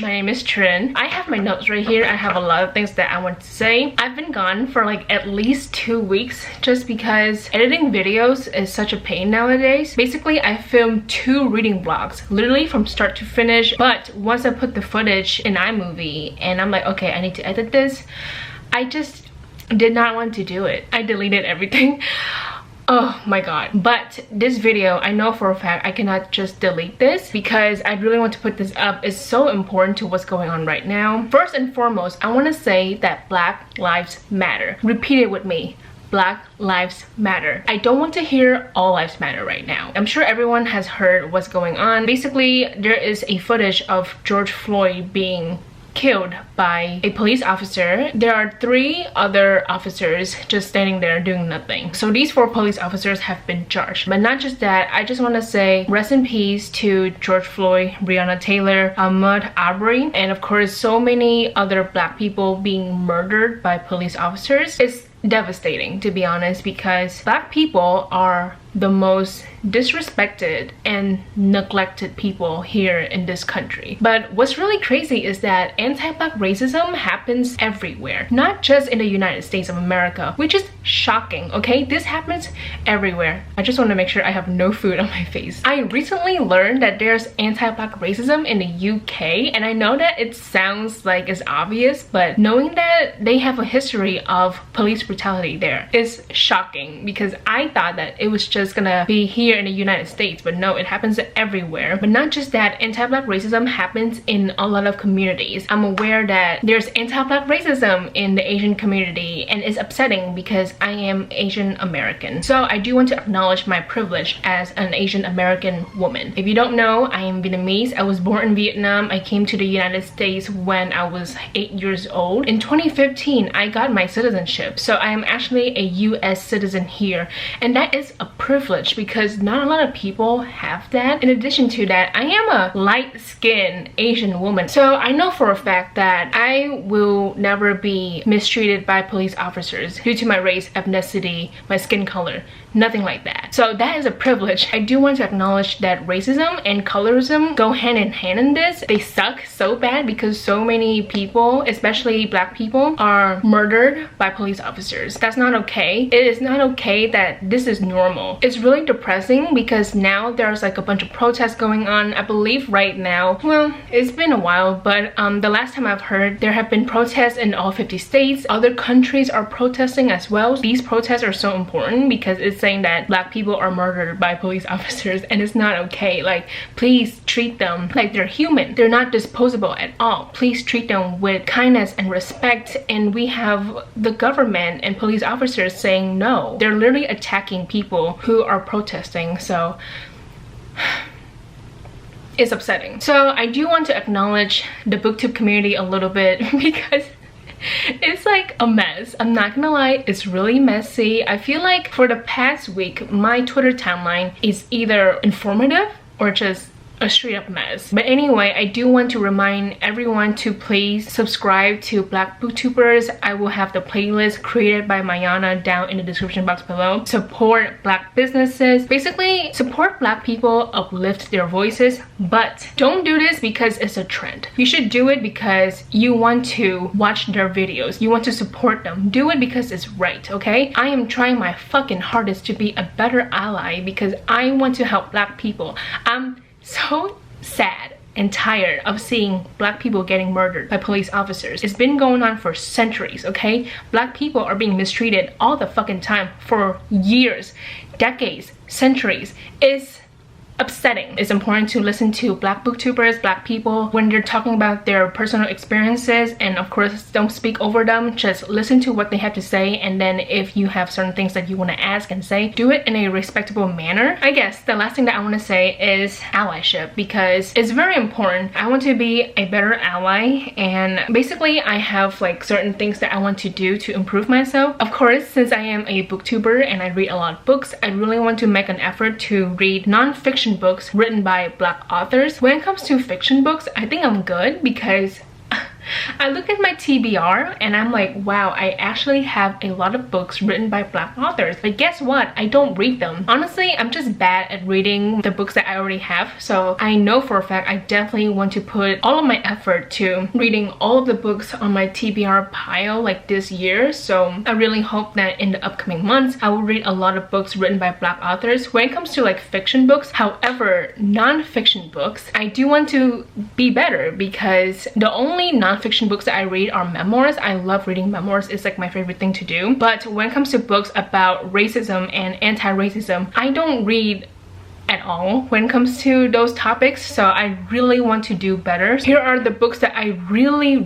My name is Trinh. I have my notes right here. I have a lot of things that I want to say. I've been gone for like at least 2 weeks just because editing videos is such a pain nowadays. Basically, I filmed 2 reading vlogs, literally from start to finish. But once I put the footage in iMovie and I'm like, okay, I need to edit this, I just did not want to do it. I deleted everything. Oh my god. But this video, I know for a fact I cannot just delete this because I really want to put this up. It's so important to what's going on right now. First and foremost, I want to say that Black Lives Matter. Repeat it with me. Black Lives Matter. I don't want to hear all lives matter right now. I'm sure everyone has heard what's going on. Basically, there is a footage of George Floyd being killed by a police officer. There are 3 other officers just standing there doing nothing. So these 4 police officers have been charged. But not just that, I just want to say rest in peace to George Floyd, Breonna Taylor, Ahmaud Arbery, and of course so many other Black people being murdered by police officers. It's devastating, to be honest, because Black people are the most disrespected and neglected people here in this country. But what's really crazy is that anti-Black racism happens everywhere, not just in the United States of America, which is shocking. Okay, this happens everywhere. I just want to make sure I have no food on my face. I recently learned that there's anti-Black racism in the UK, and I know that it sounds like it's obvious, but knowing that they have a history of police brutality there is shocking, because I thought that it was just gonna be here in the United States, but no, it happens everywhere. But not just that, anti-Black racism happens in a lot of communities. I'm aware that there's anti-Black racism in the Asian community, and it's upsetting because I am Asian American. So I do want to acknowledge my privilege as an Asian American woman. If you don't know, I am Vietnamese. I was born in Vietnam. I came to the United States when I was 8 years old. In 2015, I got my citizenship. So I am actually a US citizen here, and that is a privilege because not a lot of people have that. In addition to that, I am a light-skinned Asian woman, so I know for a fact that I will never be mistreated by police officers due to my race, ethnicity, my skin color, nothing like that. So that is a privilege. I do want to acknowledge that racism and colorism go hand in hand in this. They suck so bad because so many people, especially Black people, are murdered by police officers. That's not okay. It is not okay that this is normal. It's really depressing because now there's like a bunch of protests going on. I believe right now, well, it's been a while, but the last time I've heard, there have been protests in all 50 states. Other countries are protesting as well. These protests are so important because it's saying that Black people are murdered by police officers, and it's not okay. Like, please treat them like they're human. They're not disposable at all. Please treat them with kindness and respect. And we have the government and police officers saying no. They're literally attacking people who are protesting. So it's upsetting. So I do want to acknowledge the booktube community a little bit because it's like a mess. I'm not gonna lie, it's really messy. I feel like for the past week, my Twitter timeline is either informative or just a straight up mess. But anyway, I do want to remind everyone to please subscribe to Black Booktubers. I will have the playlist created by Mayana down in the description box below. Support Black businesses. Basically, support Black people, uplift their voices, but don't do this because it's a trend. You should do it because you want to watch their videos. You want to support them. Do it because it's right, okay? I am trying my fucking hardest to be a better ally because I want to help Black people. I'm so sad and tired of seeing Black people getting murdered by police officers. It's been going on for centuries, okay? Black people are being mistreated all the fucking time for years, decades, centuries. It's upsetting. It's important to listen to Black booktubers, Black people, when they're talking about their personal experiences, and of course don't speak over them. Just listen to what they have to say, and then if you have certain things that you want to ask and say, do it in a respectable manner. I guess the last thing that I want to say is allyship, because it's very important. I want to be a better ally, and basically I have like certain things that I want to do to improve myself. Of course, since I am a booktuber and I read a lot of books, I really want to make an effort to read non-fiction books written by Black authors. When it comes to fiction books, I think I'm good because I look at my TBR and I'm like, wow, I actually have a lot of books written by Black authors. But guess what? I don't read them. Honestly, I'm just bad at reading the books that I already have. So I know for a fact I definitely want to put all of my effort to reading all of the books on my TBR pile like this year. So I really hope that in the upcoming months, I will read a lot of books written by Black authors. When it comes to like fiction books, however, non-fiction books, I do want to be better because the only non-fiction books that I read are memoirs. I love reading memoirs. It's like my favorite thing to do. But when it comes to books about racism and anti-racism, I don't read at all when it comes to those topics, so I really want to do better. Here are the books that I really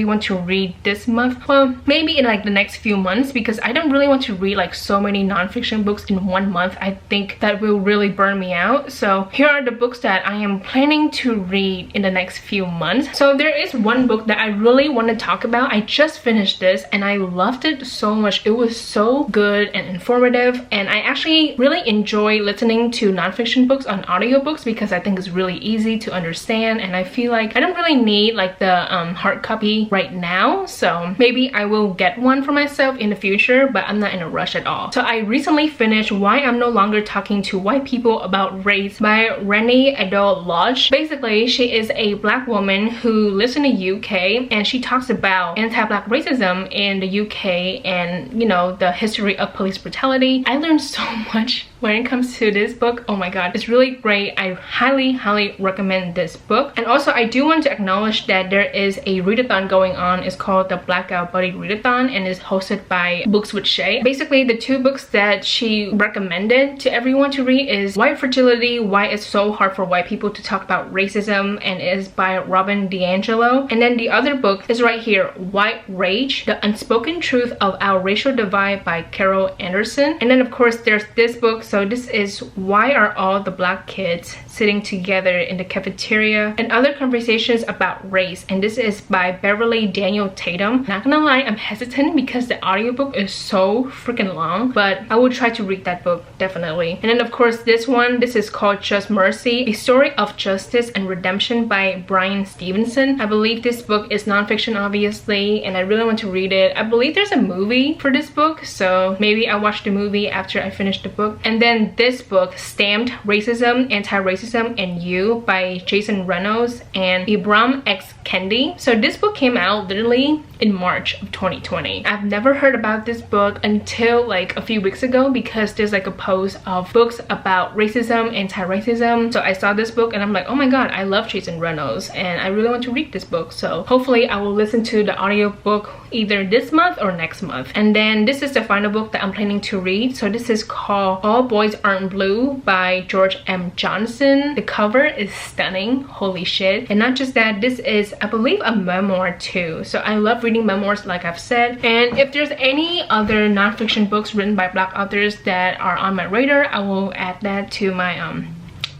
want to read this month. Well, maybe in like the next few months, because I don't really want to read like so many non-fiction books in one month. I think that will really burn me out. So here are the books that I am planning to read in the next few months. So there is one book that I really want to talk about. I just finished this and I loved it so much. It was so good and informative, and I actually really enjoy listening to non-fiction books on audiobooks because I think it's really easy to understand, and I feel like I don't really need like the hard copy right now. So maybe I will get one for myself in the future, but I'm not in a rush at all. So I recently finished Why I'm No Longer Talking to White People About Race by Renee Adele Lodge. Basically, she is a Black woman who lives in the UK, and she talks about anti-Black racism in the UK and, you know, the history of police brutality. I learned so much when it comes to this book. Oh my god, it's really great. I highly recommend this book. And also I do want to acknowledge that there is a readathon going on. It's called the Blackout Buddy Readathon and is hosted by Books with Shay. Basically, the two books that she recommended to everyone to read is White Fragility, Why It's So Hard for White People to Talk About Racism, and is by Robin DiAngelo. And then the other book is right here, White Rage, The Unspoken Truth of Our Racial Divide by Carol Anderson. And then of course there's this book. So this is Why Are All the Black Kids Sitting Together in the Cafeteria and Other Conversations About Race, and this is by Beverly Daniel Tatum. Not gonna lie, I'm hesitant because the audiobook is so freaking long, but I will try to read that book definitely. And then of course this one, this is called Just Mercy, A Story of Justice and Redemption by Brian Stevenson. I believe this book is nonfiction obviously, and I really want to read it. I believe there's a movie for this book, so maybe I'll watch the movie after I finish the book. And then this book, Stamped: Racism, Anti-Racism, and You by Jason Reynolds and Ibram X. Kendi. So this book came out literally in March of 2020. I've never heard about this book until like a few weeks ago because there's like a post of books about racism, anti-racism. So I saw this book and I'm like, oh my god, I love Jason Reynolds and I really want to read this book. So hopefully I will listen to the audiobook either this month or next month. And then this is the final book that I'm planning to read. So this is called All Boys Aren't Blue by George M. Johnson. The cover is stunning, holy shit. And not just that, this is, I believe, a memoir too. So I love reading memoirs like I've said. And if there's any other non-fiction books written by Black authors that are on my radar, I will add that to my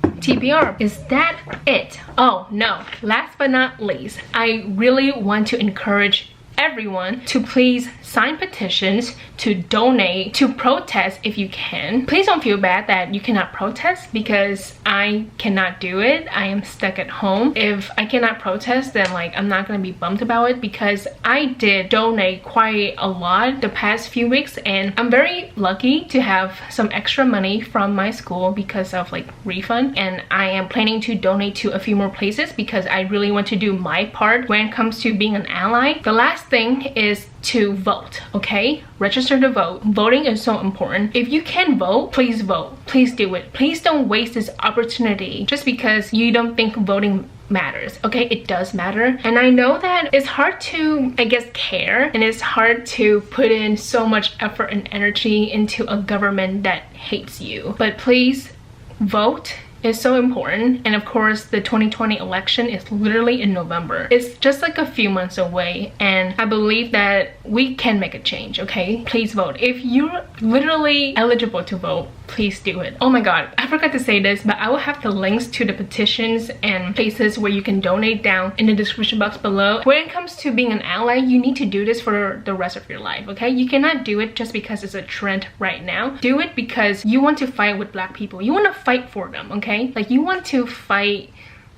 TBR. Is that it? Oh no, last but not least, I really want to encourage everyone to please sign petitions, to donate, to protest if you can. Please don't feel bad that you cannot protest because I cannot do it. I am stuck at home. If I cannot protest, then like I'm not gonna be bummed about it because I did donate quite a lot the past few weeks, and I'm very lucky to have some extra money from my school because of like refund, and I am planning to donate to a few more places because I really want to do my part when it comes to being an ally. The last thing is to vote, okay? Register to vote. Voting is so important. If you can vote, please vote. Please do it. Please don't waste this opportunity just because you don't think voting matters, okay? It does matter. And I know that it's hard to, I guess, care, and it's hard to put in so much effort and energy into a government that hates you. But please vote. Is so important. And of course the 2020 election is literally in November. It's just like a few months away, and I believe that we can make a change, okay? Please vote. If you're literally eligible to vote, please do it. Oh my god, I forgot to say this, but I will have the links to the petitions and places where you can donate down in the description box below. When it comes to being an ally, you need to do this for the rest of your life, okay? You cannot do it just because it's a trend right now. Do it because you want to fight with Black people. You want to fight for them, okay? Like you want to fight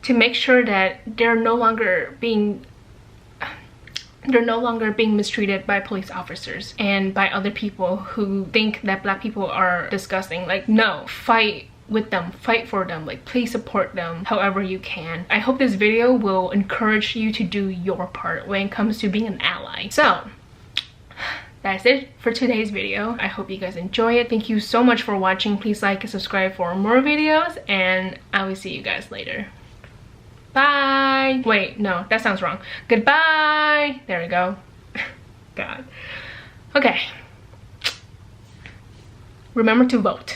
to make sure that they're no longer being they're no longer being mistreated by police officers and by other people who think that Black people are disgusting. Like, no, fight with them, fight for them, like please support them however you can. I hope this video will encourage you to do your part when it comes to being an ally. So that's it for today's video. I hope you guys enjoy it. Thank you so much for watching. Please like and subscribe for more videos, and I will see you guys later. Bye. Wait, no, that sounds wrong. Goodbye. There we go. God. Okay. Remember to vote.